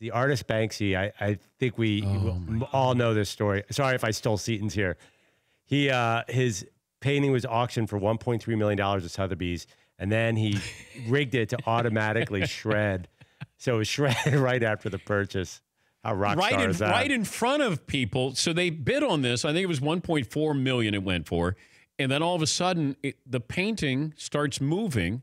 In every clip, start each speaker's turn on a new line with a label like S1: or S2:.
S1: the artist Banksy, I think we all know this story. Sorry if I stole Seaton's here. His painting was auctioned for $1.3 million at Sotheby's, and then he rigged it to automatically shred. So it was shredded right after the purchase. How rock star is that?
S2: Right in front of people. So they bid on this. I think it was $1.4 million it went for. And then all of a sudden, the painting starts moving,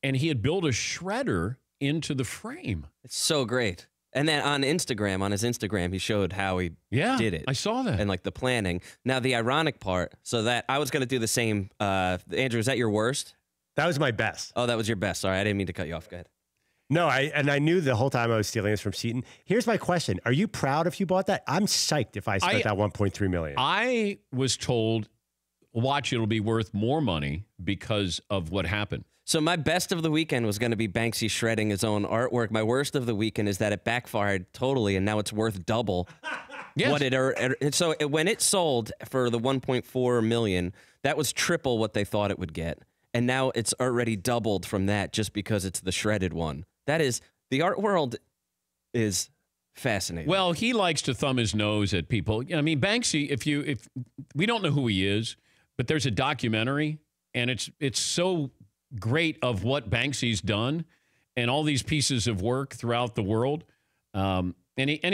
S2: and he had built a shredder into the frame.
S3: It's so great. And then on his Instagram, he showed how he did it.
S2: I saw that.
S3: And like the planning. Now, the ironic part, so that I was going to do the same. Andrew, is that your worst?
S1: That was my best.
S3: Oh, that was your best. Sorry, I didn't mean to cut you off. Go ahead.
S1: No, I knew the whole time I was stealing this from Seaton. Here's my question. Are you proud if you bought that? I'm psyched if I spent that $1.3 million.
S2: I was told, watch, it'll be worth more money because of what happened.
S3: So my best of the weekend was going to be Banksy shredding his own artwork. My worst of the weekend is that it backfired totally, and now it's worth double what it. So when it sold for the $1.4 million, that was triple what they thought it would get, and now it's already doubled from that just because it's the shredded one. That is, the art world is fascinating.
S2: Well, he likes to thumb his nose at people. I mean, Banksy. If we don't know who he is, but there's a documentary, and it's so great of what Banksy's done and all these pieces of work throughout the world. And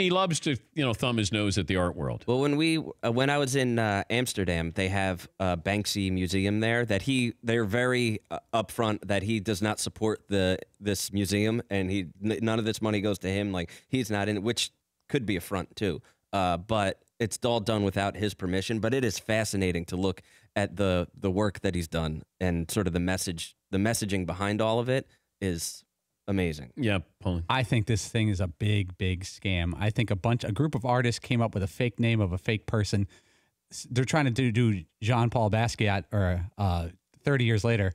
S2: he loves to, thumb his nose at the art world.
S3: Well, when I was in Amsterdam, they have a Banksy museum there that they're very upfront that he does not support this museum, and none of this money goes to him. Like, he's not in it, which could be a front too. But it's all done without his permission. But it is fascinating to look at the work that he's done, and sort of the messaging behind all of it is amazing.
S2: Yeah, Pauline.
S4: I think this thing is a big, big scam. I think a group of artists came up with a fake name of a fake person. They're trying to do Jean-Paul Basquiat 30 years later,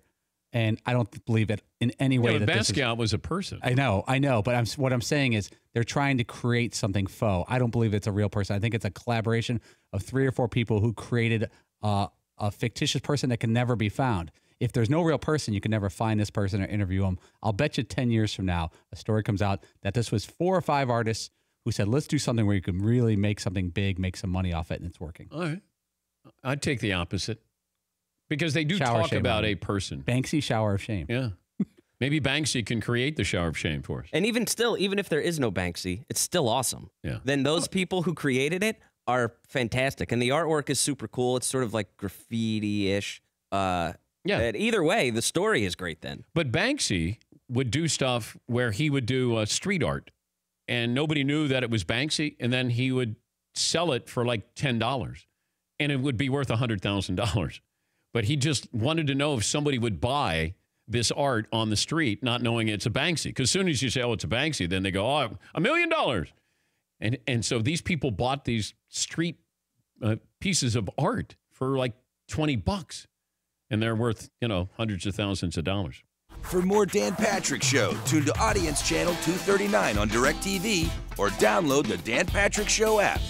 S4: and I don't believe it in any way.
S2: But Basquiat was a person.
S4: I know, but what I'm saying is they're trying to create something faux. I don't believe it's a real person. I think it's a collaboration of 3 or 4 people who created a fictitious person that can never be found. If there's no real person, you can never find this person or interview them. I'll bet you 10 years from now, a story comes out that this was 4 or 5 artists who said, let's do something where you can really make something big, make some money off it, and it's working.
S2: All right. I'd take the opposite. Because they do talk about a person.
S4: Banksy shower of shame.
S2: Yeah. Maybe Banksy can create the shower of shame for us.
S3: And even if there is no Banksy, it's still awesome.
S2: Yeah.
S3: Then those people who created it are fantastic. And the artwork is super cool. It's sort of like graffiti-ish. Either way, the story is great then.
S2: But Banksy would do stuff where he would do street art, and nobody knew that it was Banksy, and then he would sell it for like $10, and it would be worth $100,000. But he just wanted to know if somebody would buy this art on the street, not knowing it's a Banksy. Because as soon as you say, oh, it's a Banksy, then they go, oh, $1 million. And so these people bought these street pieces of art for like $20. And they're worth, hundreds of thousands of dollars.
S5: For more Dan Patrick Show, tune to Audience Channel 239 on DirecTV or download the Dan Patrick Show app.